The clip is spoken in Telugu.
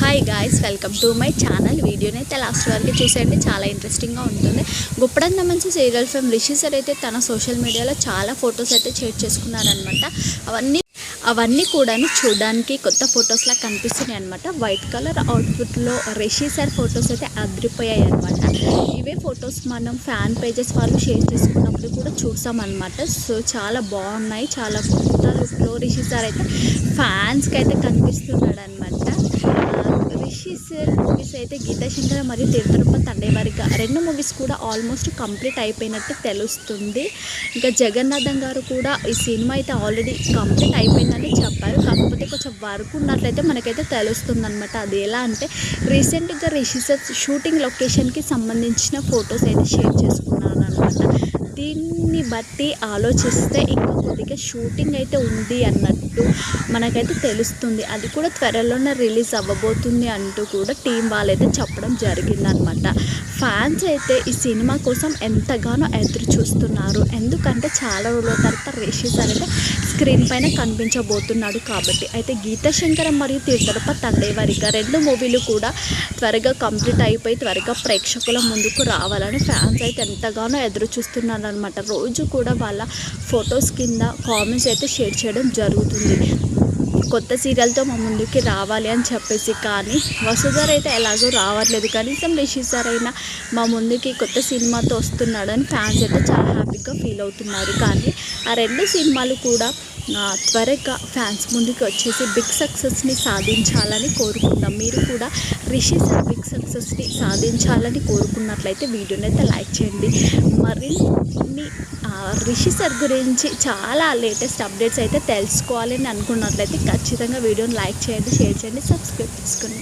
Hi guys, welcome to my channel. వీడియోని అయితే లాస్ట్ వరకు చూసేయండి, చాలా ఇంట్రెస్టింగ్గా ఉంటుంది. గుప్పడంత మంచి సీరియల్ ఫిల్మ్ రిషి సార్ అయితే తన సోషల్ మీడియాలో చాలా ఫొటోస్ అయితే షేర్ చేసుకున్నారనమాట. అవన్నీ కూడా చూడడానికి కొత్త ఫొటోస్లా కనిపిస్తున్నాయి అనమాట. వైట్ కలర్ అవుట్ఫిట్లో రిషి సార్ ఫొటోస్ అయితే అదిరిపోయాయి అనమాట. ఇవే ఫొటోస్ మనం ఫ్యాన్ పేజెస్ వాళ్ళు షేర్ చేసుకున్నప్పుడు కూడా చూసామన్నమాట. సో చాలా బాగున్నాయి, చాలా కొత్త లుక్లో రిషి సార్ అయితే ఫ్యాన్స్కి అయితే కనిపిస్తున్నాడు అనమాట. రిషి సార్ మూవీస్ అయితే గీతాశంకర మరియు తిరుపతి తండేవారిగా రెండు మూవీస్ కూడా ఆల్మోస్ట్ కంప్లీట్ అయిపోయినట్టు తెలుస్తుంది. ఇంకా జగన్నాథం గారు కూడా ఈ సినిమా అయితే ఆల్రెడీ కంప్లీట్ అయిపోయిందని చెప్పారు. కాకపోతే కొంచెం వర్క్ ఉన్నట్లయితే మనకైతే తెలుస్తుంది అనమాట. అది ఎలా అంటే రీసెంట్గా రిషి సార్ షూటింగ్ లొకేషన్కి సంబంధించిన ఫొటోస్ అయితే షేర్ చేసుకున్నాను అనమాట. దీన్ని బట్టి ఆలోచిస్తే ఇంకా కొద్దిగా షూటింగ్ అయితే ఉంది అన్నట్టు మనకైతే తెలుస్తుంది. అది కూడా త్వరలోనే రిలీజ్ అవ్వబోతుంది అంటూ కూడా టీం వాళ్ళైతే చెప్పడం జరిగిందనమాట. ఫ్యాన్స్ అయితే ఈ సినిమా కోసం ఎంతగానో ఎదురు చూస్తున్నారు. ఎందుకంటే చాలా రోజుల తర్వాత రిషి సార్ అయితే స్క్రీన్ పైన కనిపించబోతున్నాడు కాబట్టి. అయితే గీతాశంకరం మరియు తిరుపతి తండేవారిగా రెండు మూవీలు కూడా త్వరగా కంప్లీట్ అయిపోయి త్వరగా ప్రేక్షకుల ముందుకు రావాలని ఫ్యాన్స్ అయితే ఎంతగానో ఎదురు చూస్తున్నారు అనమాట. రోజు కూడా వాళ్ళ ఫొటోస్ కింద కామెంట్స్ అయితే షేర్ చేయడం జరుగుతుంది, కొత్త సీరియల్తో మా ముందుకి రావాలి అని చెప్పేసి. కానీ వసుధర్ అయితే ఎలాగో రావట్లేదు. కనీసం రిషి సార్ అయినా మా ముందుకి కొత్త సినిమాతో వస్తున్నాడని ఫ్యాన్స్ అయితే చాలా హ్యాపీగా ఫీల్ అవుతున్నారు. కానీ ఆ రెండు సినిమాలు కూడా త్వరగా ఫ్యాన్స్ ముందుకు వచ్చేసి బిగ్ సక్సెస్ని సాధించాలని కోరుకుందాం. మీరు కూడా రిషి సార్ బిగ్ సక్సెస్ని సాధించాలని కోరుకున్నట్లయితే వీడియోని అయితే లైక్ చేయండి. మరిన్ని రిషి సార్ గురించి చాలా లేటెస్ట్ అప్డేట్స్ అయితే తెలుసుకోవాలని అనుకున్నట్లయితే ఖచ్చితంగా వీడియోని లైక్ చేయండి, షేర్ చేయండి, సబ్స్క్రైబ్ చేసుకోండి.